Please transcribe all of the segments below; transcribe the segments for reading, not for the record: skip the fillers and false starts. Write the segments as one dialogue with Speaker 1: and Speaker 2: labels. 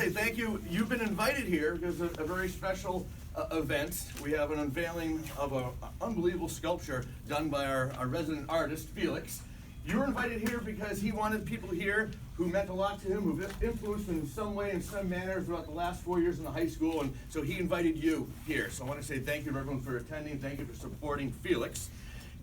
Speaker 1: say thank you. You've been invited here because of a very special event. We have an unveiling of an unbelievable sculpture done by our resident artist, Felix. You were invited here because he wanted people here who meant a lot to him, who've influenced him in some way, in some manner, throughout the last 4 years in the high school, and so he invited you here. So I want to say thank you to everyone for attending. Thank you for supporting Felix.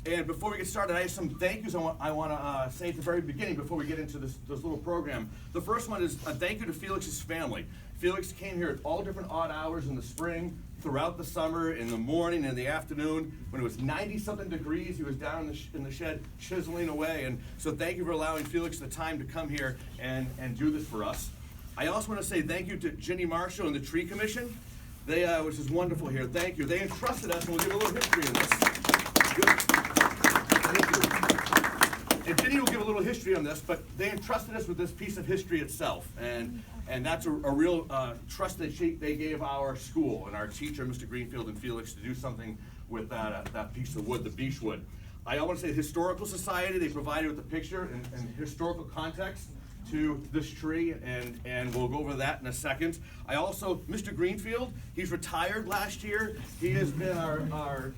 Speaker 1: And before we get started, I have some thank yous I want to say at the very beginning before we get into this little program. The first one is a thank you to Felix's family. Felix came here at all different odd hours in the spring, throughout the summer, in the morning, in the afternoon. When it was 90-something degrees, he was down in the shed chiseling away. And so thank you for allowing Felix the time to come here and do this for us. I also want to say thank you to Ginny Marshall and the Tree Commission, which is wonderful here. Thank you. They entrusted us, and we'll give a little history in this. Good. Thank you. And Ginny will give a little history on this, but they entrusted us with this piece of history itself. And that's a real trust that they gave our school and our teacher, Mr. Greenfield and Felix, to do something with that piece of wood, the beech wood. I want to say the Historical Society, they provided with the picture and historical context to this tree, and we'll go over that in a second. I also, Mr. Greenfield, he's retired last year. He has been our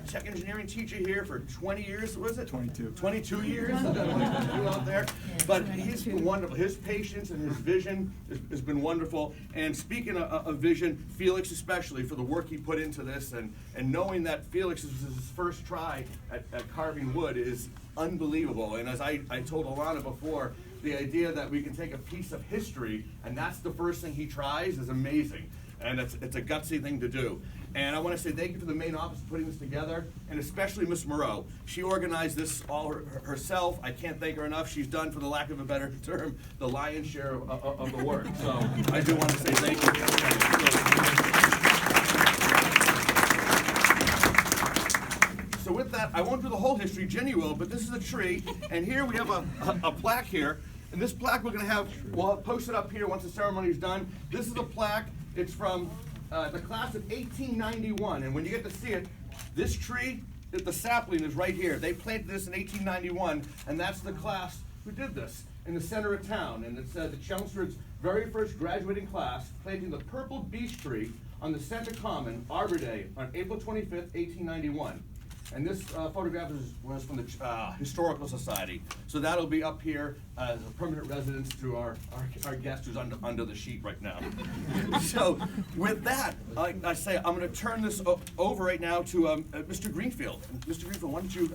Speaker 1: tech engineering teacher here for 20 years, what is it? 22. 22 years, out there. But he's been wonderful. His patience and his vision has been wonderful. And speaking of vision, Felix especially, for the work he put into this, and knowing that Felix is his first try at carving wood is unbelievable. And as I told Alana before, the idea that we can take a piece of history and that's the first thing he tries is amazing. And it's a gutsy thing to do. And I want to say thank you to the main office for putting this together, and especially Miss Moreau. She organized this all herself. I can't thank her enough. She's done, for the lack of a better term, the lion's share of the work. So I do want to say thank you. So with that, I won't do the whole history, Jenny will, but this is a tree, and here we have a plaque here, and this plaque we're going to have, we'll post it up here once the ceremony is done. This is a plaque, it's from the class of 1891, and when you get to see it, this tree, the sapling is right here. They planted this in 1891, and that's the class who did this in the center of town, and it's the Chelmsford's very first graduating class planting the purple beech tree on the Center Common, Arbor Day, on April 25th, 1891. And this photograph was from the Historical Society. So that'll be up here as a permanent residence to our guest who's under the sheet right now. So with that, I say I'm going to turn this over right now to Mr. Greenfield. Mr. Greenfield, why don't you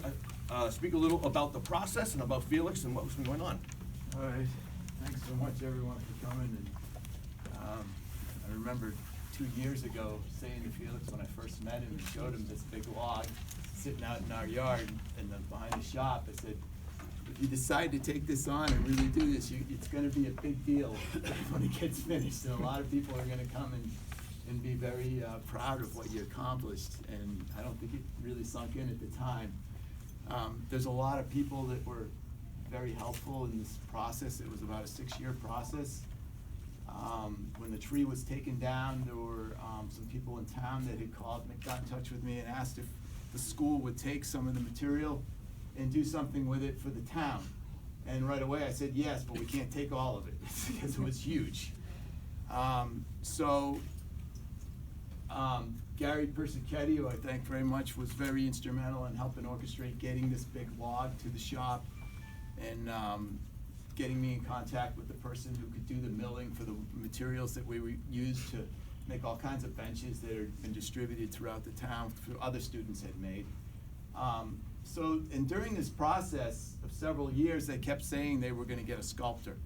Speaker 1: speak a little about the process and about Felix and what's been going on?
Speaker 2: All right. Thanks so much, everyone, for coming. And I remember 2 years ago saying to Felix when I first met him and showed him this big log sitting out in our yard and behind the shop, I said, if you decide to take this on and really do this, it's going to be a big deal when it gets finished. And a lot of people are going to come and be very proud of what you accomplished. And I don't think it really sunk in at the time. There's a lot of people that were very helpful in this process. It was about a 6-year process. When the tree was taken down, there were some people in town that had got in touch with me and asked if the school would take some of the material and do something with it for the town. And right away I said yes, but we can't take all of it because it was huge. Gary Persichetti, who I thank very much, was very instrumental in helping orchestrate getting this big log to the shop and getting me in contact with the person who could do the milling for the materials that we used to make all kinds of benches that have been distributed throughout the town for other students had made. And during this process of several years, they kept saying they were going to get a sculptor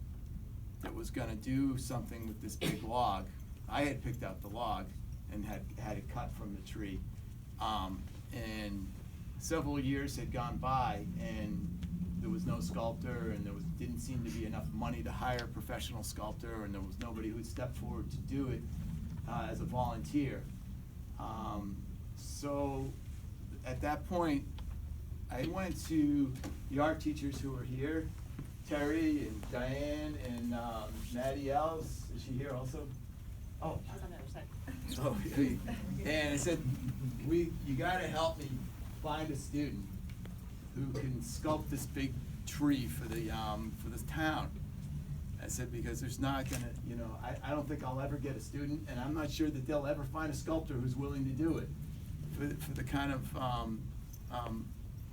Speaker 2: that was going to do something with this big log. I had picked out the log and had it cut from the tree. And several years had gone by, and there was no sculptor, and didn't seem to be enough money to hire a professional sculptor, and there was nobody who'd step forward to do it as a volunteer. So at that point, I went to the art teachers who were here, Terry and Diane and Maddie Ellis. Is she here also? Oh.
Speaker 3: She's on the other side.
Speaker 2: Oh, and I said, you gotta help me find a student who can sculpt this big tree for this town. I said, because there's not gonna, I don't think I'll ever get a student, and I'm not sure that they'll ever find a sculptor who's willing to do it for the kind of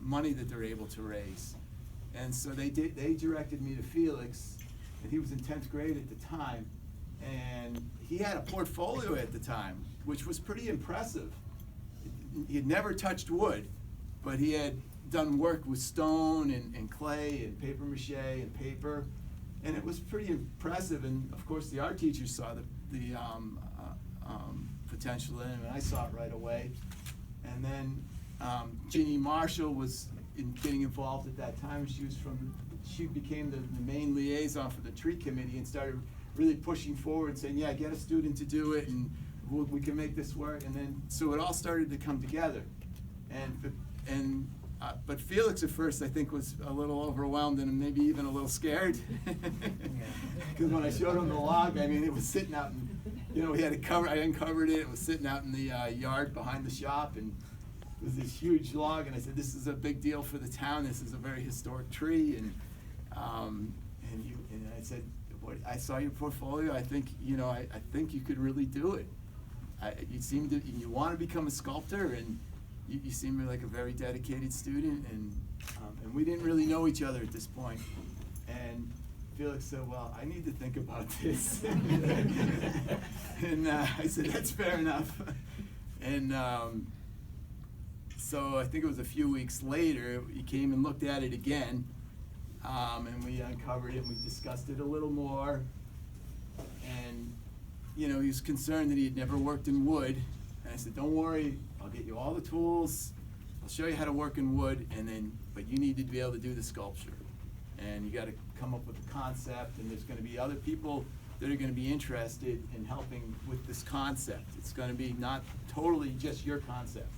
Speaker 2: money that they're able to raise. And so they directed me to Felix, and he was in 10th grade at the time, and he had a portfolio at the time, which was pretty impressive. He had never touched wood, but he had done work with stone and clay and paper mache and paper, and it was pretty impressive. And of course, the art teacher saw the potential in him, and I saw it right away. And then Ginny Marshall was getting involved at that time. She became the main liaison for the tree committee and started really pushing forward, saying, yeah, get a student to do it, and we can make this work. And then, so it all started to come together. But Felix at first, I think, was a little overwhelmed and maybe even a little scared. Because when I showed him the log, I mean, it was sitting out in, we had it covered, I uncovered it, it was sitting out in the yard behind the shop, and it was this huge log, and I said, this is a big deal for the town, this is a very historic tree, and I said, I saw your portfolio, I think, I think you could really do it. You want to become a sculptor, and you seem like a very dedicated student, and we didn't really know each other at this point. And Felix said, well, I need to think about this. And I said, that's fair enough. And so I think it was a few weeks later, he came and looked at it again, and we uncovered it, and we discussed it a little more. And he was concerned that he had never worked in wood. And I said, don't worry, I'll get you all the tools, I'll show you how to work in wood, but you need to be able to do the sculpture. And you gotta come up with a concept, and there's gonna be other people that are gonna be interested in helping with this concept. It's gonna be not totally just your concept.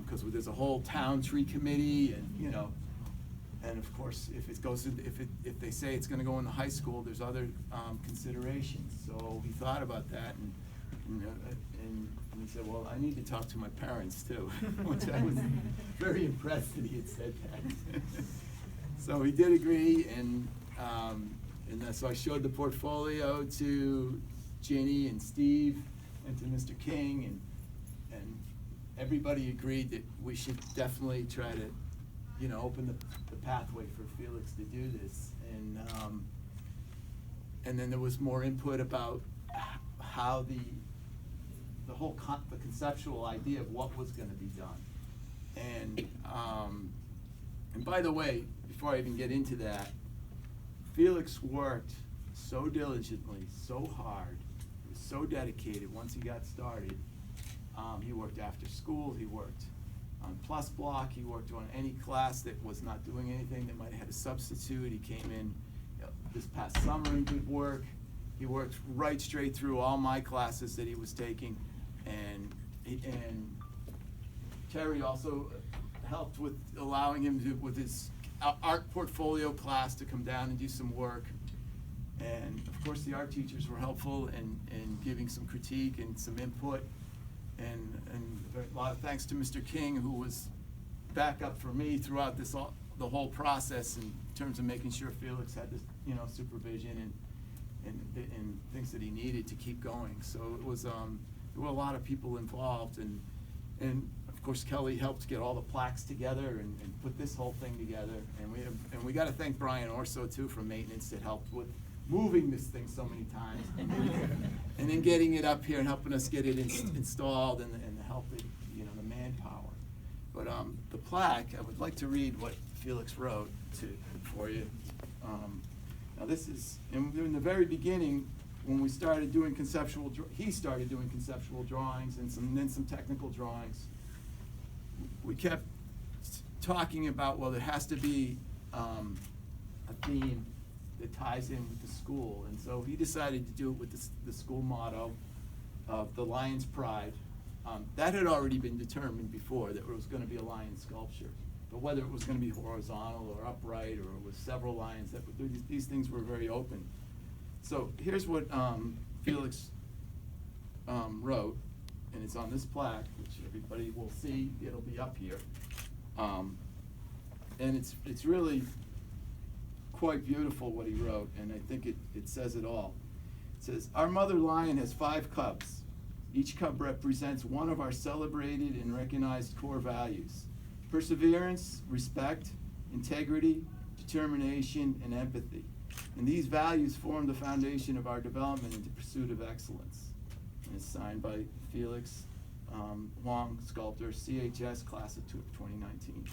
Speaker 2: Because there's a whole town tree committee, and and of course, if they say it's gonna go in the high school, there's other considerations. So he thought about that, and he said, well, I need to talk to my parents too, which I was very impressed that he had said that. So he did agree, and so I showed the portfolio to Ginny and Steve and to Mr. King, and everybody agreed that we should definitely try to, open the pathway for Felix to do this. And then there was more input about how the conceptual idea of what was going to be done. And by the way, before I even get into that, Felix worked so diligently, so hard, he was so dedicated once he got started. He worked after school, he worked on plus block, he worked on any class that was not doing anything that might have had a substitute. He came in this past summer and did work. He worked right straight through all my classes that he was taking, and Terry also helped with allowing him to, with his art portfolio class, to come down and do some work. And of course the art teachers were helpful in giving some critique and some input. And a lot of thanks to Mr. King, who was back up for me throughout the whole process in terms of making sure Felix had this, supervision and things that he needed to keep going. So it was, there were a lot of people involved, and of course Kelly helped get all the plaques together and put this whole thing together. And we got to thank Brian Orso too from maintenance that helped with moving this thing so many times, and then getting it up here and helping us get it installed, and the help of, the manpower. But the plaque, I would like to read what Felix wrote for you. Now this is, in the very beginning, when we started doing he started doing conceptual drawings and then some technical drawings. We kept talking about, well, there has to be a theme that ties in with the school, and so he decided to do it with the school motto of the Lion's Pride. That had already been determined before, that it was going to be a lion sculpture, but whether it was going to be horizontal or upright or with several lions, these things were very open. So here's what Felix wrote, and it's on this plaque, which everybody will see. It'll be up here, and it's really quite beautiful what he wrote, and I think it says it all. It says, "Our mother lion has 5 cubs. Each cub represents one of our celebrated and recognized core values: perseverance, respect, integrity, determination, and empathy. And these values form the foundation of our development into pursuit of excellence." And it's signed by Felix Huang, sculptor, CHS, class of 2019.